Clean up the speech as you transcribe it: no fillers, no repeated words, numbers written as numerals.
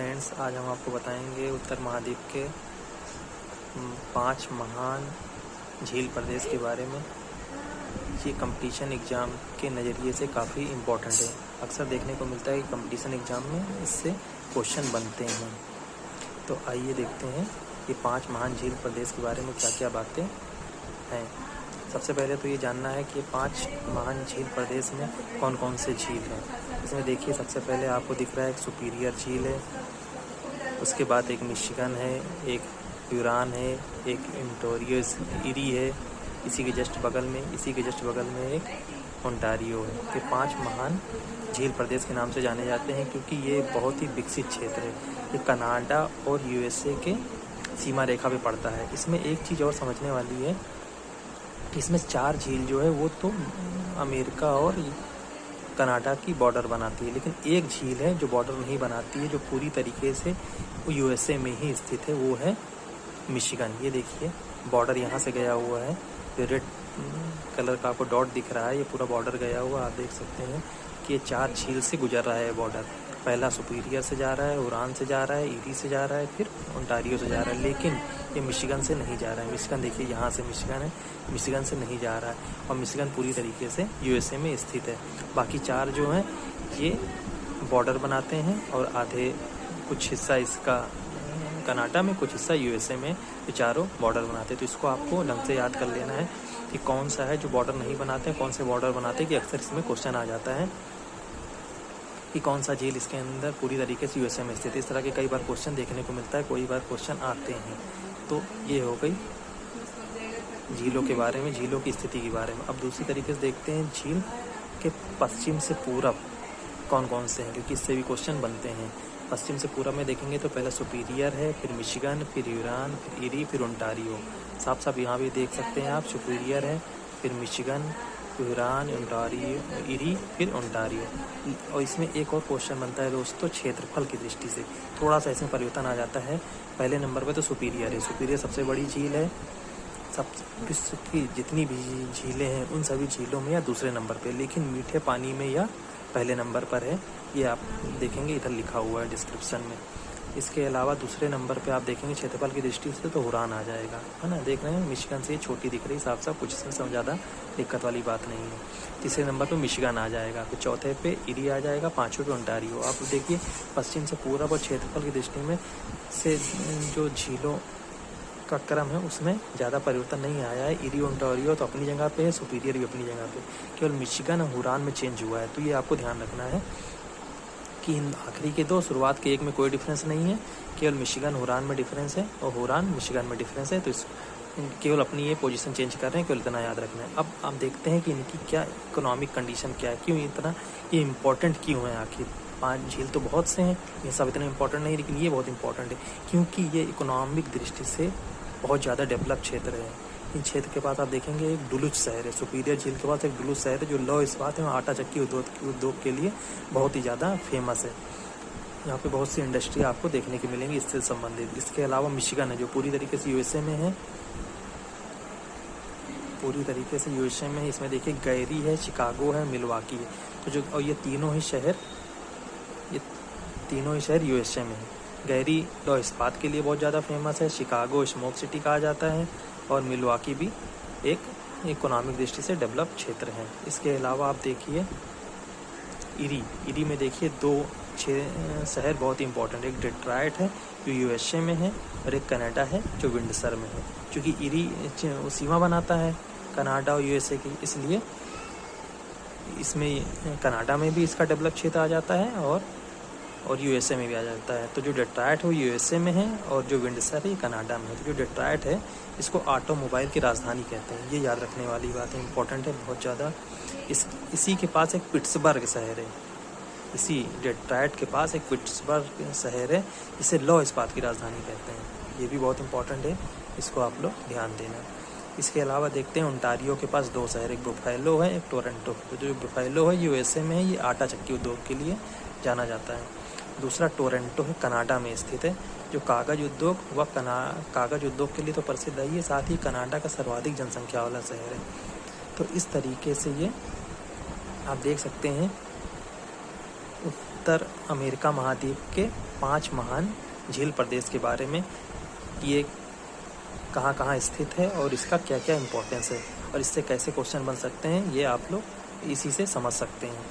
Friends, आज हम आपको बताएंगे उत्तर महाद्वीप के 5 महान झील प्रदेश के बारे में। ये कंपटीशन एग्ज़ाम के नज़रिए से काफ़ी इम्पोर्टेंट है। अक्सर देखने को मिलता है कि कंपटीशन एग्ज़ाम में इससे क्वेश्चन बनते हैं। तो आइए देखते हैं ये 5 महान झील प्रदेश के बारे में क्या क्या बातें हैं। सबसे पहले तो ये जानना है कि 5 महान झील प्रदेश में कौन कौन से झील हैं। इसमें देखिए, सबसे पहले आपको दिख रहा है एक सुपीरियर झील है, उसके बाद एक मिशिगन है, एक ह्यूरॉन है, एक ओंटारियो ईरी है, इसी के जस्ट बगल में एक ओंटारियो है। ये 5 महान झील प्रदेश के नाम से जाने जाते हैं क्योंकि ये बहुत ही विकसित क्षेत्र है। ये कनाडा और यूएसए के सीमा रेखा पे पड़ता है। इसमें एक चीज़ और समझने वाली है कि इसमें 4 झील जो है वो तो अमेरिका और कनाडा की बॉर्डर बनाती है, लेकिन एक झील है जो बॉर्डर नहीं बनाती है, जो पूरी तरीके से वो यूएसए में ही स्थित है, वो है मिशिगन। ये देखिए, बॉर्डर यहाँ से गया हुआ है, जो रेड कलर का आपको डॉट दिख रहा है, ये पूरा बॉर्डर गया हुआ। आप देख सकते हैं कि ये 4 झील से गुजर रहा है बॉर्डर। पहला सुपीरियर से जा रहा है, ह्यूरॉन से जा रहा है, ईरी से जा रहा है, फिर ओंटारियो से जा रहा है, लेकिन ये मिशिगन से नहीं जा रहा है। मिशिगन देखिए, यहाँ से मिशिगन है, मिशिगन से नहीं जा रहा है, और मिशिगन पूरी तरीके से यूएसए में स्थित है। बाकी 4 जो हैं ये बॉर्डर बनाते हैं, और आधे कुछ हिस्सा इसका कनाडा में, कुछ हिस्सा यूएसए में, ये चारों बॉर्डर बनाते हैं। तो इसको आपको ढंग से याद कर लेना है कि कौन सा है जो बॉर्डर नहीं बनाते हैं, कौन से बॉर्डर बनाते हैं, कि अक्सर इसमें क्वेश्चन आ जाता है कि कौन सा झील इसके अंदर पूरी तरीके से यूएसए में स्थित है। इस तरह के कई बार क्वेश्चन देखने को मिलता है, कोई बार क्वेश्चन आते हैं। तो ये हो गई झीलों के बारे में, झीलों की स्थिति के बारे में। अब दूसरी तरीके से देखते हैं झील के पश्चिम से पूरब कौन कौन से हैं, क्योंकि इससे भी क्वेश्चन बनते हैं। पश्चिम से पूरब में देखेंगे तो पहला सुपीरियर है, फिर मिशिगन, फिर ह्यूरॉन, फिर ईरी, फिर ओंटारियो। साफ साफ यहाँ भी देख सकते हैं आप, सुपीरियर है, फिर मिशिगन, ह्यूरॉन, ओंटारियो, ईरी, फिर ओंटारियो। और इसमें एक और क्वेश्चन बनता है दोस्तों, क्षेत्रफल की दृष्टि से थोड़ा सा इसमें परिवर्तन आ जाता है। पहले नंबर पर तो सुपीरियर है, सुपीरियर सबसे बड़ी झील है। सब विश्व की जितनी भी झीलें हैं उन सभी झीलों में या दूसरे नंबर पे, लेकिन मीठे पानी में या पहले नंबर पर है। ये आप देखेंगे, इधर लिखा हुआ है डिस्क्रिप्शन में। इसके अलावा दूसरे नंबर पे आप देखेंगे क्षेत्रफल की दृष्टि से तो ह्यूरॉन आ जाएगा, है ना। देख रहे हैं, मिशिगन से छोटी दिख रही, साफ साफ, कुछ इसमें ज़्यादा दिक्कत वाली बात नहीं है। तीसरे नंबर पे मिशिगन आ जाएगा, फिर चौथे पे ईरी आ जाएगा, 5वें पे ओंटारियो। आप देखिए, पश्चिम से पूरब और क्षेत्रफल की दृष्टि में से जो झीलों का क्रम है उसमें ज़्यादा परिवर्तन नहीं आया है। ईरी, ओंटारियो तो अपनी जगह पे है, सुपीरियर भी अपनी जगह पे, केवल मिशिगन और ह्यूरॉन में चेंज हुआ है। तो ये आपको ध्यान रखना है कि इन आखिरी के 2, शुरुआत के 1 में कोई डिफरेंस नहीं है, केवल मिशिगन ह्यूरॉन में डिफरेंस है और ह्यूरॉन मिशिगन में डिफरेंस है। तो इस केवल अपनी ये पोजीशन चेंज कर रहे हैं, केवल इतना याद रखना है। अब आप देखते हैं कि इनकी क्या इकोनॉमिक कंडीशन क्या है, क्यों इतना ये इम्पोर्टेंट क्यों है। आखिर 5 झील तो बहुत से हैं, ये सब इतने इम्पोर्टेंट नहीं, लेकिन ये बहुत इंपॉर्टेंट है क्योंकि ये इकोनॉमिक दृष्टि से बहुत ज़्यादा डेवलप क्षेत्र है। इन क्षेत्र के पास आप देखेंगे एक डुलुच शहर है, सुपीरियर झील के पास एक डुलुच शहर है, जो लौह इस्पात है, आटा चक्की उद्योग के लिए बहुत ही ज़्यादा फेमस है। यहाँ पे बहुत सी इंडस्ट्री आपको देखने की मिलेंगी इससे संबंधित। इसके अलावा मिशिगन है, जो पूरी तरीके से यूएसए में है, पूरी तरीके से यूएसए में है। इसमें देखिए गैरी है, शिकागो है, मिलवाकी है। तो जो, और ये तीनों ही शहर यूएसए में है। गैरी लौह इस्पात के लिए बहुत ज़्यादा फेमस है, शिकागो स्मोक सिटी कहा जाता है, और मिलवाकी भी एक इकोनॉमिक दृष्टि से डेवलप क्षेत्र है। इसके अलावा आप देखिए ईरी में देखिए 2 शहर बहुत ही इंपॉर्टेंट है। एक डेट्रॉयट है जो यूएसए में है, और एक कनाडा है जो विंडसर में है। क्योंकि ईरी सीमा बनाता है कनाडा और यूएसए की, इसलिए इसमें कनाडा में भी इसका डेवलप क्षेत्र आ जाता है और यूएसए में भी आ जाता है। तो जो डेट्रॉयट है वो यूएसए में है, और जो विंडसर है ये कनाडा में है। तो जो डेट्रॉयट है इसको ऑटोमोबाइल की राजधानी कहते हैं। ये याद रखने वाली बात है, इंपॉर्टेंट है बहुत ज़्यादा। इसी के पास एक पिट्सबर्ग शहर है, इसी डेट्रॉयट के पास एक पिट्सबर्ग शहर है, इसे लौह इस्पात की राजधानी कहते हैं। ये भी बहुत इंपॉर्टेंट है, इसको आप लोग ध्यान देना। इसके अलावा देखते हैं ओंटारियो के पास 2 शहर, एक बुफालो है, एक टोरंटो। तो जो बुफालो है यूएसए में है, ये आटा चक्की उद्योग के लिए जाना जाता है। दूसरा टोरंटो है, कनाडा में स्थित है, जो कागज़ उद्योग के लिए तो प्रसिद्ध है, ये साथ ही कनाडा का सर्वाधिक जनसंख्या वाला शहर है। तो इस तरीके से ये आप देख सकते हैं उत्तर अमेरिका महाद्वीप के 5 महान झील प्रदेश के बारे में, ये कहाँ कहाँ स्थित है और इसका क्या क्या इम्पोर्टेंस है और इससे कैसे क्वेश्चन बन सकते हैं, ये आप लोग इसी से समझ सकते हैं।